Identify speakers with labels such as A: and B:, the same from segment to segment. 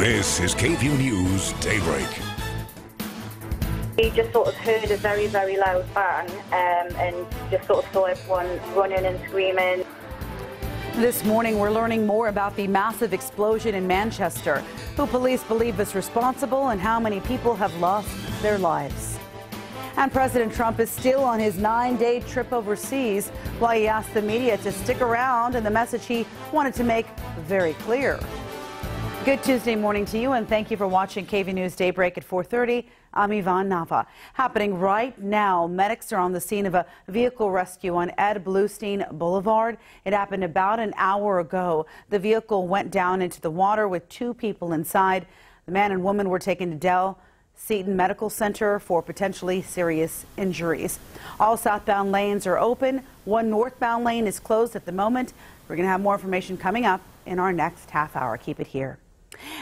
A: This is KVUE News Daybreak.
B: He just sort of heard a very, very loud bang and just sort of saw everyone running and screaming.
C: This morning, we're learning more about the massive explosion in Manchester, who police believe is responsible and how many people have lost their lives. And President Trump is still on his 9-day trip overseas while he asked the media to stick around, and the message he wanted to make very clear. Good Tuesday morning to you, and thank you for watching KVUE News Daybreak at 4:30. I'm Yvonne Nava. Happening right now, medics are on the scene of a vehicle rescue on Ed Bluestein Boulevard. It happened about an hour ago. The vehicle went down into the water with 2 people inside. The man and woman were taken to Dell Seton Medical Center for potentially serious injuries. All southbound lanes are open. One northbound lane is closed at the moment. We're going to have more information coming up in our next half hour. Keep it here.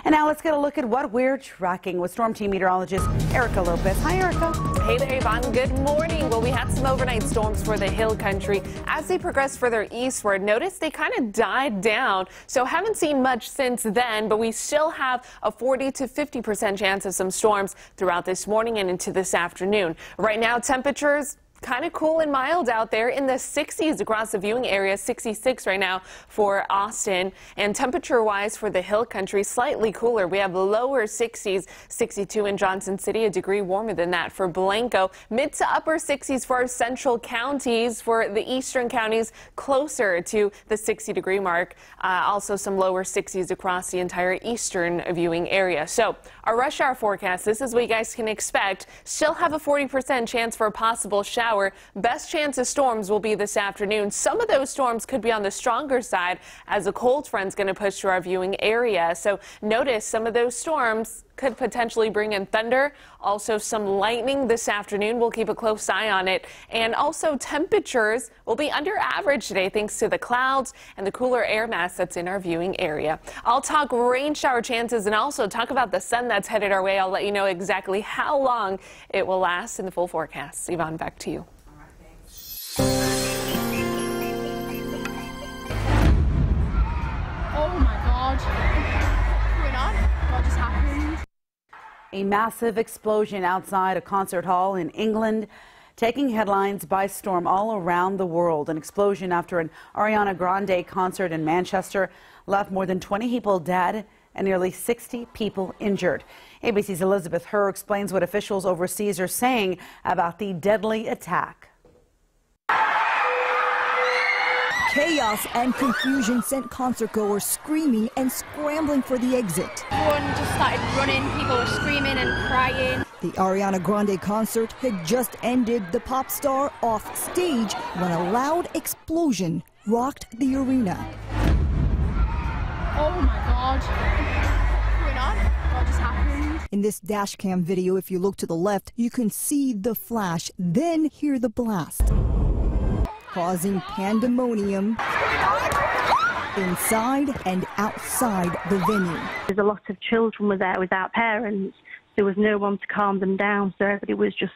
C: And now let's get a look at what we're tracking with Storm Team meteorologist Erica Lopez. Hi, Erica.
D: Hey there, Yvonne. Good morning. Well, we had some overnight storms for the hill country. As they progress further eastward, notice they kind of died down. So haven't seen much since then, but we still have a 40 to 50% chance of some storms throughout this morning and into this afternoon. Right now, temperatures kind of cool and mild out there in the 60s across the viewing area, 66 right now for Austin. And temperature-wise for the hill country, slightly cooler. We have lower 60s, 62 in Johnson City, a degree warmer than that for Blanco. Mid to upper 60s for our central counties. For the eastern counties, closer to the 60-degree mark. Also some lower 60s across the entire eastern viewing area. So our rush hour forecast, this is what you guys can expect. Still have a 40% chance for a possible shower. Best chance of storms will be this afternoon. Some of those storms could be on the stronger side as a cold front's going to push through our viewing area. So notice some of those storms could potentially bring in thunder, also some lightning this afternoon. We'll keep a close eye on it. And also temperatures will be under average today thanks to the clouds and the cooler air mass that's in our viewing area. I'll talk rain shower chances and also talk about the sun that's headed our way. I'll let you know exactly how long it will last in the full forecast. Yvonne, back to you.
E: Oh my God. What's going on? What just happened?
C: A massive explosion outside a concert hall in England, taking headlines by storm all around the world. An explosion after an Ariana Grande concert in Manchester left more than 20 people dead and nearly 60 people injured. ABC's Elizabeth Herr explains what officials overseas are saying about the deadly attack.
F: Chaos and confusion sent concertgoers screaming and scrambling for the exit.
E: Everyone just started running, people were screaming and crying.
F: The Ariana Grande concert had just ended, the pop star off stage when a loud explosion rocked the arena.
E: Oh my God. What's going on? What just happened?
F: In this dashcam video, if you look to the left, you can see the flash, then hear the blast, causing pandemonium inside and outside the venue.
B: There's a lot of children were there without parents. There was no one to calm them down, so everybody was just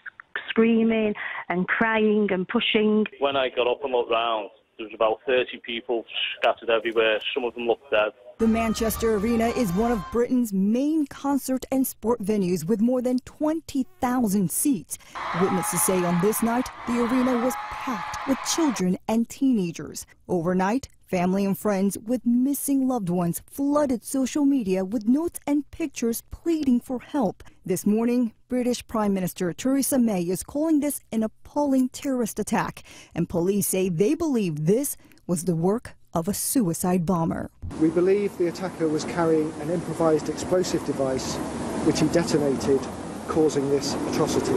B: screaming and crying and pushing.
G: When I got up and looked round, there was about 30 people scattered everywhere. Some of them looked dead.
F: The Manchester Arena is one of Britain's main concert and sport venues with more than 20,000 seats. Witnesses say on this night, the arena was packed with children and teenagers. Overnight, family and friends with missing loved ones flooded social media with notes and pictures pleading for help. This morning, British Prime Minister Theresa May is calling this an appalling terrorist attack, and police say they believe this was the work of a suicide bomber.
H: We believe the attacker was carrying an improvised explosive device which he detonated, causing this atrocity.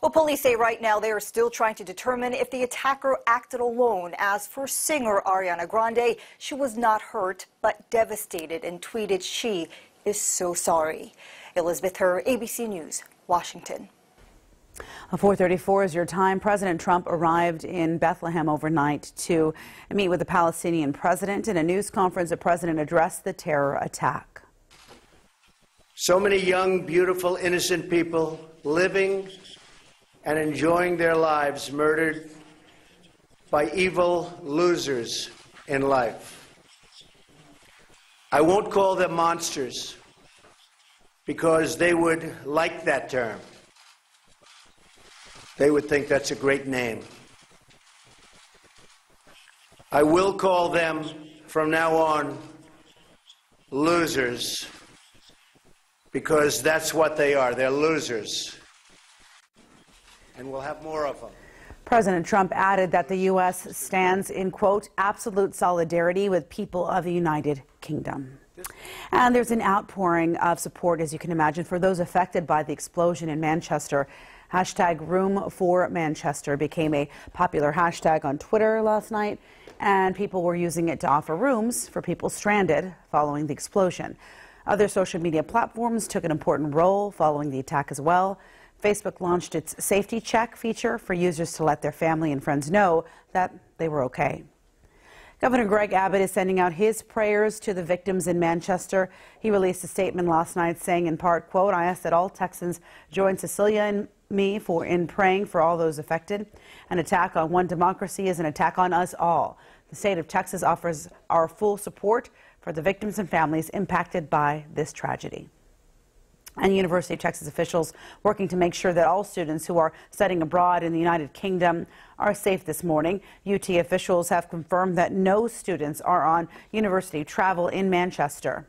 I: Well, police say right now they are still trying to determine if the attacker acted alone. As for singer Ariana Grande, she was not hurt but devastated and tweeted she is so sorry. Elizabeth Herr, ABC News, Washington.
C: 4:34 is your time. President Trump arrived in Bethlehem overnight to meet with the Palestinian president. In a news conference, the president addressed the terror attack.
J: So many young, beautiful, innocent people living and enjoying their lives murdered by evil losers in life. I won't call them monsters because they would like that term. They would think that's a great name. I will call them from now on losers because that's what they are. They're losers. And we'll have more of them.
C: President Trump added that the U.S. stands in, quote, absolute solidarity with people of the United Kingdom. And there's an outpouring of support, as you can imagine, for those affected by the explosion in Manchester. Hashtag Room for Manchester became a popular hashtag on Twitter last night, and people were using it to offer rooms for people stranded following the explosion. Other social media platforms took an important role following the attack as well. Facebook launched its Safety Check feature for users to let their family and friends know that they were okay. Governor Greg Abbott is sending out his prayers to the victims in Manchester. He released a statement last night saying, in part, quote, I ask that all Texans join Cecilia and me in praying for all those affected. An attack on one democracy is an attack on us all. The state of Texas offers our full support for the victims and families impacted by this tragedy. And University of Texas officials working to make sure that all students who are studying abroad in the United Kingdom are safe this morning. UT officials have confirmed that no students are on university travel in Manchester.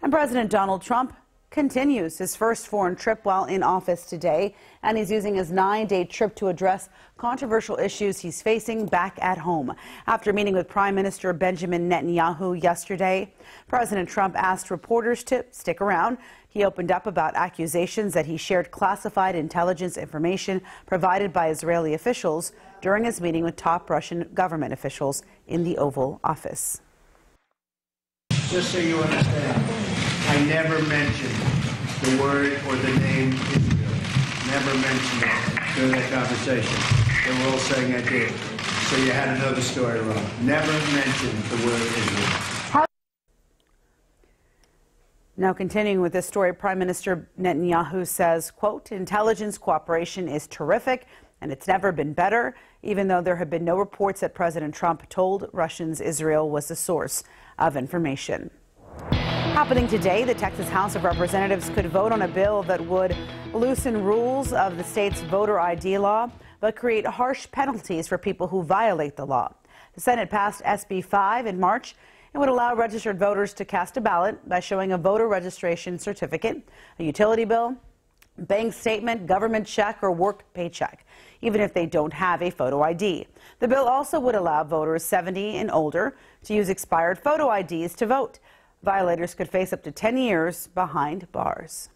C: And President Donald Trump continues his first foreign trip while in office today, and he's using his 9-day trip to address controversial issues he's facing back at home. After meeting with Prime Minister Benjamin Netanyahu yesterday, President Trump asked reporters to stick around. He opened up about accusations that he shared classified intelligence information provided by Israeli officials during his meeting with top Russian government officials in the Oval Office.
J: Just so you understand, I never mentioned the word or the name Israel. Never mentioned it during that conversation. They were all saying I did. So you had to know the story wrong. Never mentioned the word Israel.
C: Now, continuing with this story, Prime Minister Netanyahu says, quote, intelligence cooperation is terrific and it's never been better, even though there have been no reports that President Trump told Russians Israel was the source of information. Happening today, the Texas House of Representatives could vote on a bill that would loosen rules of the state's voter ID law, but create harsh penalties for people who violate the law. The Senate passed SB 5 in March. It would allow registered voters to cast a ballot by showing a voter registration certificate, a utility bill, bank statement, government check, or work paycheck, even if they don't have a photo ID. The bill also would allow voters 70 and older to use expired photo IDs to vote. Violators could face up to 10 years behind bars.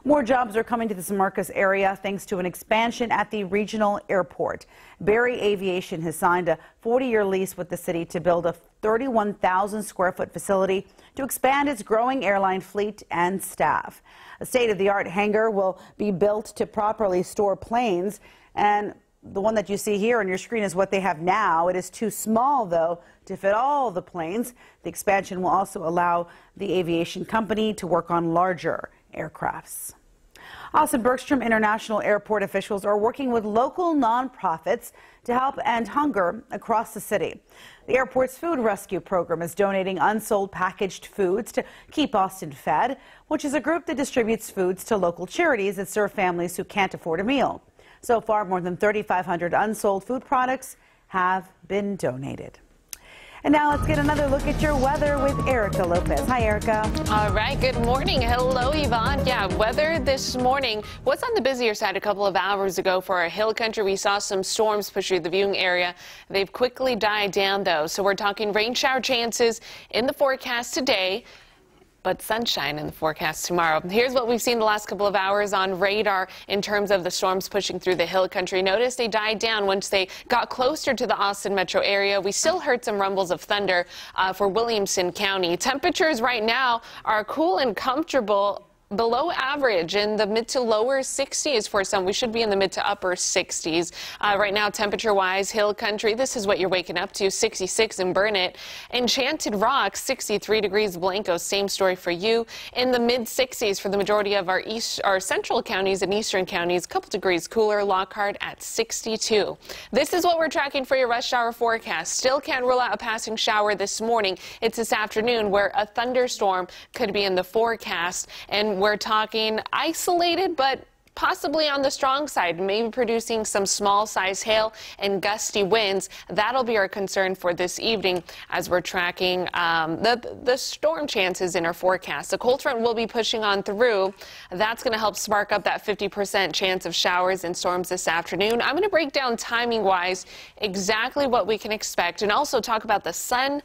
C: More jobs are coming to the San Marcos area thanks to an expansion at the regional airport. Berry Aviation has signed a 40-year lease with the city to build a 31,000-square-foot facility to expand its growing airline fleet and staff. A state-of-the-art hangar will be built to properly store planes, and the one that you see here on your screen is what they have now. It is too small, though, to fit all the planes. The expansion will also allow the aviation company to work on larger aircrafts. Austin Bergstrom International Airport officials are working with local nonprofits to help end hunger across the city. The airport's food rescue program is donating unsold packaged foods to Keep Austin Fed, which is a group that distributes foods to local charities that serve families who can't afford a meal. So far, more than 3,500 unsold food products have been donated. And now let's get another look at your weather with Erica Lopez. Hi, Erica.
D: All right. Good morning. Hello, Yvonne. Yeah, weather this morning was on the busier side a couple of hours ago for our hill country. We saw some storms push through the viewing area. They've quickly died down, though. So we're talking rain shower chances in the forecast today, but sunshine in the forecast tomorrow. Here's what we've seen the last couple of hours on radar in terms of the storms pushing through the hill country. Notice they died down once they got closer to the Austin metro area. We still heard some rumbles of thunder for Williamson County. Temperatures right now are cool and comfortable, below average in the mid to lower 60s for some. We should be in the mid to upper 60s. Right now, temperature-wise, hill country, this is what you're waking up to, 66 in Burnett. Enchanted Rock, 63 degrees. Blanco, same story for you. In the mid 60s for the majority of our central counties and eastern counties, a couple degrees cooler. Lockhart at 62. This is what we're tracking for your rush hour forecast. Still can't rule out a passing shower this morning. It's this afternoon where a thunderstorm could be in the forecast, and we're talking isolated but possibly on the strong side, maybe producing some small size hail and gusty winds. That'll be our concern for this evening as we're tracking the storm chances in our forecast. The cold front will be pushing on through. That's going to help spark up that 50% chance of showers and storms this afternoon. I'm going to break down timing wise exactly what we can expect and also talk about the sun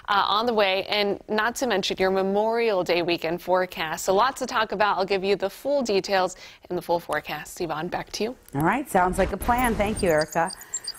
D: on the way, and not to mention your Memorial Day weekend forecast. So lots to talk about. I'll give you the full details in the full forecast. Yvonne, back to you.
C: All right, sounds like a plan. Thank you, Erica.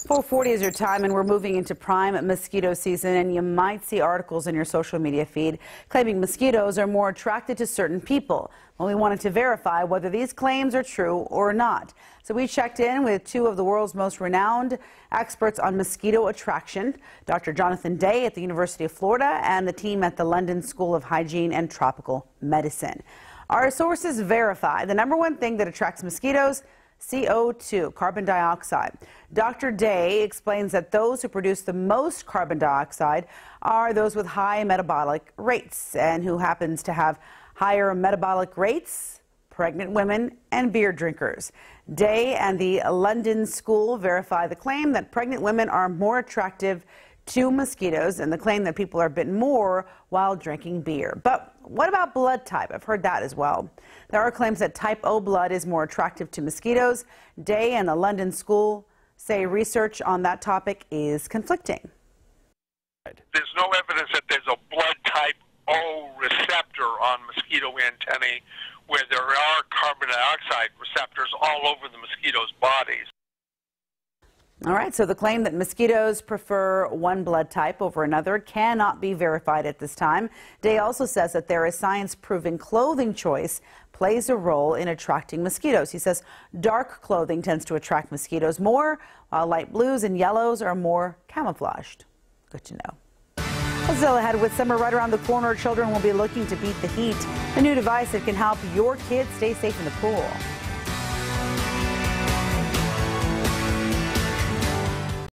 C: 4:40 is your time, and we're moving into prime mosquito season, and you might see articles in your social media feed claiming mosquitoes are more attracted to certain people. Well, we wanted to verify whether these claims are true or not. So we checked in with two of the world's most renowned experts on mosquito attraction, Dr. Jonathan Day at the University of Florida and the team at the London School of Hygiene and Tropical Medicine. Our sources verify the number one thing that attracts mosquitoes: CO2, carbon dioxide. Dr. Day explains that those who produce the most carbon dioxide are those with high metabolic rates. And who happens to have higher metabolic rates? Pregnant women and beer drinkers. Day and the London School verify the claim that pregnant women are more attractive to mosquitoes and the claim that people are bitten more while drinking beer. But what about blood type? I've heard that as well. There are claims that type O blood is more attractive to mosquitoes. Day and the London School say research on that topic is conflicting.
K: There's no evidence that there's a blood type O receptor on mosquito antennae where there are carbon dioxide receptors all over the mosquitoes' bodies.
C: All right, so the claim that mosquitoes prefer one blood type over another cannot be verified at this time. Day also says that there is science proving clothing choice plays a role in attracting mosquitoes. He says dark clothing tends to attract mosquitoes more, while light blues and yellows are more camouflaged. Good to know. Still ahead, with summer right around the corner, children will be looking to beat the heat. A new device that can help your kids stay safe in the pool.